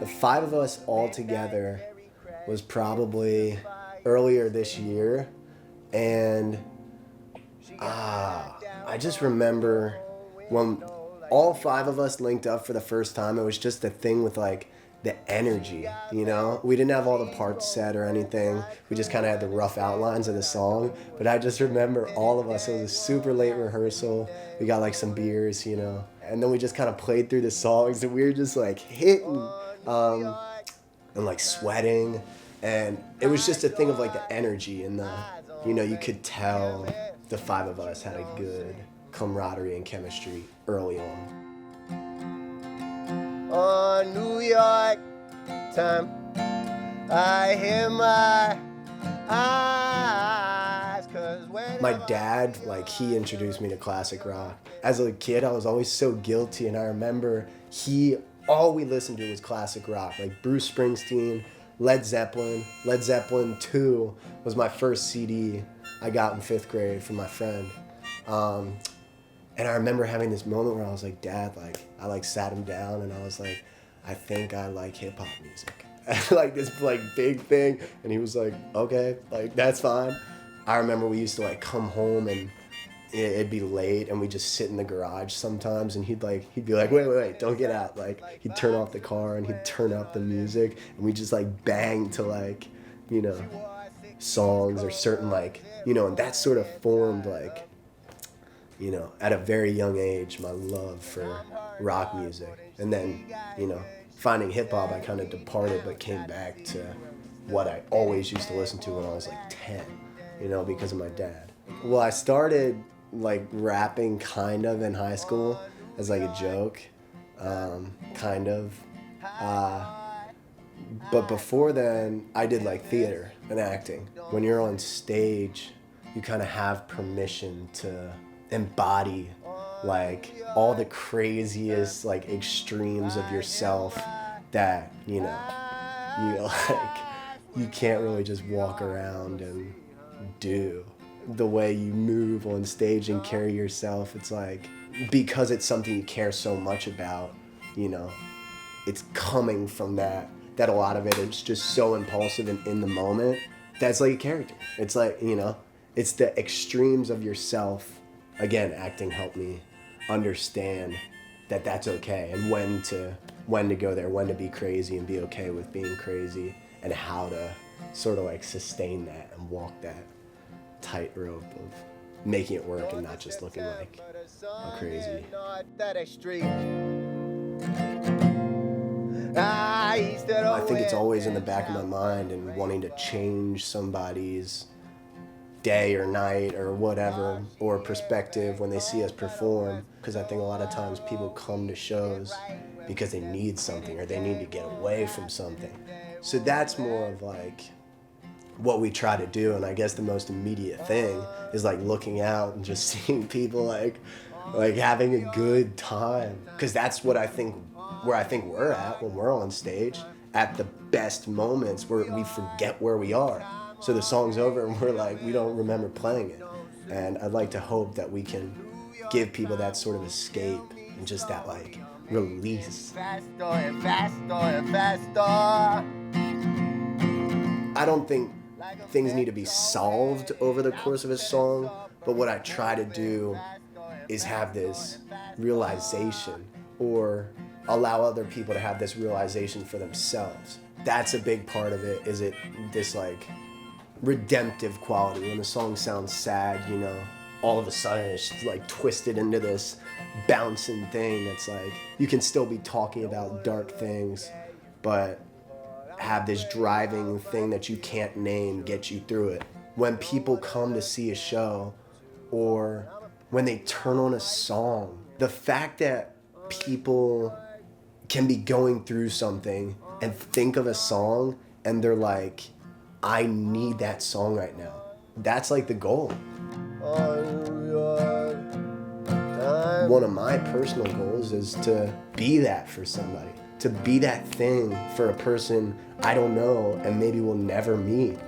The 5 of us all together was probably earlier this year, and I just remember when all 5 of us linked up for the first time. It was just a thing with like the energy, you know? We didn't have all the parts set or anything. We just kind of had the rough outlines of the song. But I just remember all of us, it was a super late rehearsal. We got like some beers, you know? And then we just kind of played through the songs and we were just like hitting and like sweating. And it was just a thing of like the energy and the, you know, you could tell the 5 of us had a good camaraderie and chemistry early on. On New York time, I hear my eyes, 'cause my dad, like, he introduced me to classic rock. As a kid, I was always so guilty, and I remember all we listened to was classic rock, like Bruce Springsteen, Led Zeppelin. Led Zeppelin 2 was my first CD I got in 5th grade from my friend. And I remember having this moment where I was like, Dad, like, I like sat him down and I was like, I think I like hip hop music. Like this like big thing. And he was like, okay, like that's fine. I remember we used to like come home and it'd be late and we'd just sit in the garage sometimes and he'd be like, wait, don't get out. Like he'd turn off the car and he'd turn up the music and we just like bang to like, you know, songs or certain like, you know, and that sort of formed like, you know, at a very young age, my love for rock music. And then, you know, finding hip hop, I kind of departed, but came back to what I always used to listen to when I was like 10, you know, because of my dad. Well, I started like rapping kind of in high school as like a joke, kind of. But before then, I did like theater and acting. When you're on stage, you kind of have permission to embody like all the craziest like extremes of yourself that you like you can't really just walk around and do. The way you move on stage and carry yourself, it's like because it's something you care so much about, you know, it's coming from that a lot of it is just so impulsive and in the moment. That's like a character. It's like, you know, it's the extremes of yourself. Again, acting helped me understand that that's okay and when to go there, when to be crazy and be okay with being crazy and how to sort of like sustain that and walk that tightrope of making it work and not just looking like a crazy. I think it's always in the back of my mind and wanting to change somebody's day or night or whatever, or perspective when they see us perform, because I think a lot of times people come to shows because they need something or they need to get away from something. So that's more of like what we try to do, and I guess the most immediate thing is like looking out and just seeing people like having a good time, because that's what I think where I think we're at when we're on stage, at the best moments where we forget where we are. So the song's over and we're like, we don't remember playing it. And I'd like to hope that we can give people that sort of escape and just that like release. Faster and faster and faster. I don't think things need to be solved over the course of a song, but what I try to do is have this realization or allow other people to have this realization for themselves. That's a big part of it, is it this like redemptive quality. When the song sounds sad, you know, all of a sudden it's like twisted into this bouncing thing that's like, you can still be talking about dark things, but have this driving thing that you can't name get you through it. When people come to see a show or when they turn on a song, the fact that people can be going through something and think of a song and they're like, I need that song right now. That's like the goal. One of my personal goals is to be that for somebody, to be that thing for a person I don't know and maybe will never meet.